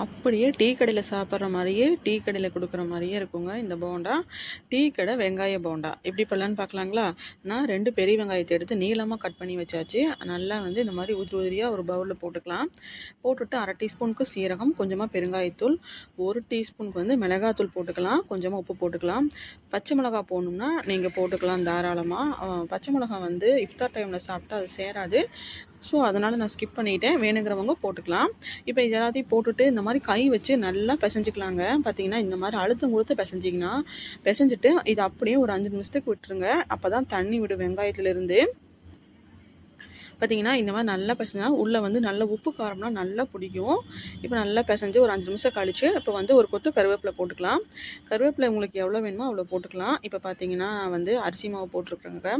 அப்படியே டீ கடையில் சாப்பிட்ற மாதிரியே டீ கடையில் கொடுக்குற மாதிரியே இருக்குங்க இந்த போண்டா. டீ கடை வெங்காய போண்டா எப்படி பண்ணலான்னு பார்க்கலாங்களா? நான் 2 பெரிய வெங்காயத்தை எடுத்து நீளமாக கட் பண்ணி வச்சாச்சு. நல்லா வந்து இந்த மாதிரி உதிரியாக ஒரு பவுலில் போட்டுக்கலாம். போட்டுட்டு 1/2 டீஸ்பூனுக்கு சீரகம், கொஞ்சமாக பெருங்காயத்தூள், 1 டீஸ்பூனுக்கு வந்து மிளகாத்தூள் போட்டுக்கலாம், கொஞ்சமாக உப்பு போட்டுக்கலாம். பச்சை மிளகா போடணும்னா நீங்கள் போட்டுக்கலாம் தாராளமாக. பச்சை மிளகா வந்து இஃப்தார் டைமில் சாப்பிட்டா அது சேராது. ஸோ அதனால் நான் ஸ்கிப் பண்ணிவிட்டேன். வேணுங்கிறவங்க போட்டுக்கலாம். இப்போ இது எல்லாத்தையும் போட்டுட்டு இந்த மாதிரி கை வச்சு நல்லா பிசைஞ்சிக்கலாங்க. பார்த்தீங்கன்னா இந்த மாதிரி அழுத்தம் கொடுத்து பிசைஞ்சிங்கன்னா பிசைஞ்சிட்டு இது அப்படியே ஒரு 5 நிமிஷத்துக்கு விட்டுருங்க. அப்போ தான் தண்ணி விடும் வெங்காயத்துலேருந்து. பார்த்தீங்கன்னா இந்த மாதிரி நல்லா பிசைஞ்சா உள்ளே வந்து நல்ல உப்பு காரம்லாம் நல்லா பிடிக்கும். இப்போ நல்லா பிசைஞ்சு ஒரு 5 நிமிஷம் கழிச்சு இப்போ வந்து ஒரு கொத்து கருவேப்பிலை போட்டுக்கலாம். கருவேப்பிலை உங்களுக்கு எவ்வளோ வேணுமோ அவ்வளோ போட்டுக்கலாம். இப்போ பார்த்தீங்கன்னா நான் வந்து அரிசி மாவு போட்டிருக்கேங்க.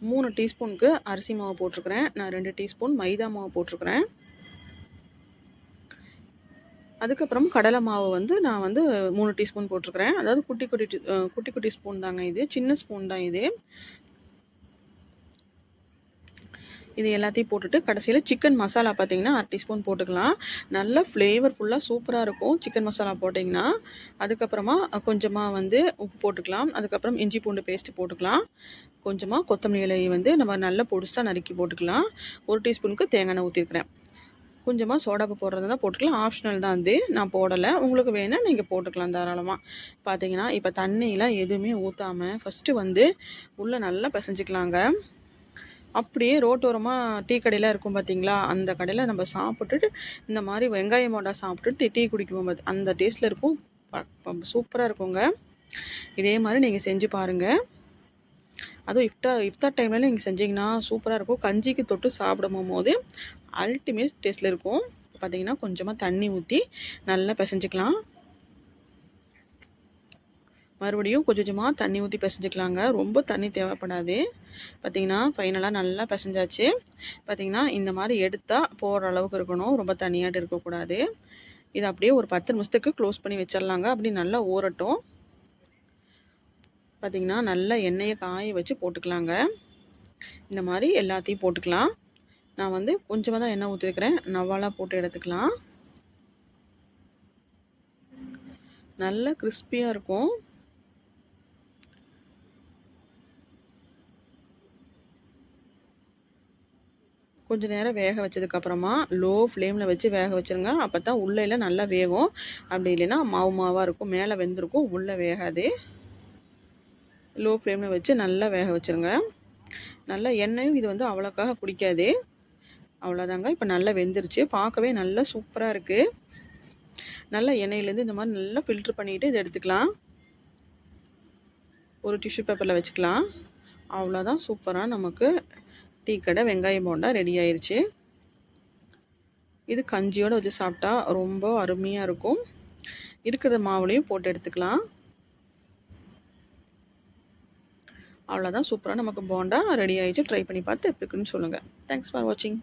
3 டீஸ்பூனுக்கு அரிசி மாவு போட்டிருக்கிறேன். நான் 2 டீஸ்பூன் மைதா மாவு போட்டிருக்கிறேன். அதுக்கப்புறம் கடலை மாவு வந்து நான் வந்து 3 டீஸ்பூன் போட்டிருக்கிறேன். அதாவது குட்டி குட்டி ஸ்பூன் தாங்க இது, சின்ன ஸ்பூன் தான் இது. இது எல்லாத்தையும் போட்டுட்டு கடைசியில் சிக்கன் மசாலா பார்த்தீங்கன்னா 1/2 டீஸ்பூன் போட்டுக்கலாம். நல்ல ஃப்ளேவர்ஃபுல்லாக சூப்பராக இருக்கும் சிக்கன் மசாலா போட்டிங்கன்னா. அதுக்கப்புறமா கொஞ்சமாக வந்து உப்பு போட்டுக்கலாம். அதுக்கப்புறம் இஞ்சி பூண்டு பேஸ்ட்டு போட்டுக்கலாம். கொஞ்சமாக கொத்தமல்லி இலை வந்து நம்ம நல்லா பொடிசாக நறுக்கி போட்டுக்கலாம். 1 டீஸ்பூனுக்கு தேங்காய் எண்ணெய் ஊற்றிருக்கிறேன். கொஞ்சமாக சோடாப்பு போடுறது தான் போட்டுக்கலாம். ஆப்ஷனல் தான் அது, நான் போடலை. உங்களுக்கு வேணால் நீங்கள் போட்டுக்கலாம் தாராளமாக. பார்த்தீங்கன்னா இப்போ தண்ணியெலாம் எதுவுமே ஊற்றாமல் ஃபஸ்ட்டு வந்து உள்ளே நல்லா பிசைஞ்சிக்கலாங்க. அப்படியே ரோட்டோரமாக டீ கடையில் இருக்கும் பார்த்தீங்களா, அந்த கடையில் நம்ம சாப்பிட்டுட்டு இந்த மாதிரி வெங்காய போண்டா சாப்பிட்டுட்டு டீ குடிக்குவோம் அந்த டேஸ்ட்டில் இருக்கும். சூப்பராக இருக்குங்க. இதே மாதிரி நீங்கள் செஞ்சு பாருங்கள். அதுவும் இஃப்தார் டைமில் நீங்கள் செஞ்சிங்கன்னா சூப்பராக இருக்கும். கஞ்சிக்கு தொட்டு சாப்பிடும் போது அல்டிமேட் டேஸ்ட்டில் இருக்கும். பார்த்தீங்கன்னா கொஞ்சமாக தண்ணி ஊற்றி நல்லா பிசைஞ்சிக்கலாம். மறுபடியும் கொஞ்சம் கொஞ்சமாக தண்ணி ஊற்றி பிசைஞ்சிக்கலாங்க. ரொம்ப தண்ணி தேவைப்படாது. பார்த்திங்கன்னா ஃபைனலாக நல்லா பிசைஞ்சாச்சு. பார்த்திங்கன்னா இந்த மாதிரி எடுத்தால் போகிற அளவுக்கு இருக்கணும், ரொம்ப தண்ணியாட்டு இருக்கக்கூடாது. இது அப்படியே ஒரு 10 நிமிஷத்துக்கு க்ளோஸ் பண்ணி வச்சிடலாங்க. அப்படி நல்லா ஊறட்டும். பார்த்திங்கன்னா நல்லா எண்ணெயை காய வச்சு போட்டுக்கலாங்க. இந்த மாதிரி எல்லாத்தையும் போட்டுக்கலாம். நான் வந்து கொஞ்சமாக தான் எண்ணெய் ஊற்றிருக்கிறேன், நவாலாக போட்டு எடுத்துக்கலாம். நல்லா கிறிஸ்பியாக இருக்கும். கொஞ்சம் நேரம் வேக வச்சதுக்கப்புறமா லோ ஃப்ளேமில் வச்சு வேக வச்சுருங்க. அப்போ தான் உள்ளே நல்லா வேகும். அப்படி இல்லைன்னா மாவாக இருக்கும், மேலே வெந்திருக்கும், உள்ளே வேகாது. லோ ஃப்ளேமில் வச்சு நல்லா வேக வச்சுருங்க. நல்லா எண்ணெயும் இது வந்து அவ்வளோக்காக குடிக்காது. அவ்வளோதாங்க. இப்போ நல்லா வெந்துருச்சு. பார்க்கவே நல்லா சூப்பராக இருக்குது. நல்லா எண்ணெயிலேருந்து இந்த மாதிரி நல்லா ஃபில்ட்ரு பண்ணிவிட்டு இதை எடுத்துக்கலாம். ஒரு டிஷ்யூ பேப்பரில் வச்சுக்கலாம். அவ்வளோதான், சூப்பராக நமக்கு டீ கடை வெங்காய போண்டா ரெடி ஆயிடுச்சு. இது கஞ்சியோடு வச்சு சாப்பிட்டா ரொம்ப அருமையாக இருக்கும். இருக்கிற மாவுலையும் போட்டு எடுத்துக்கலாம். அவ்வளோதான், சூப்பராக நமக்கு போண்டா ரெடி ஆயிடுச்சு. ட்ரை பண்ணி பார்த்து எப்படி இருக்குன்னு சொல்லுங்கள். தேங்க்ஸ் ஃபார் வாட்சிங்.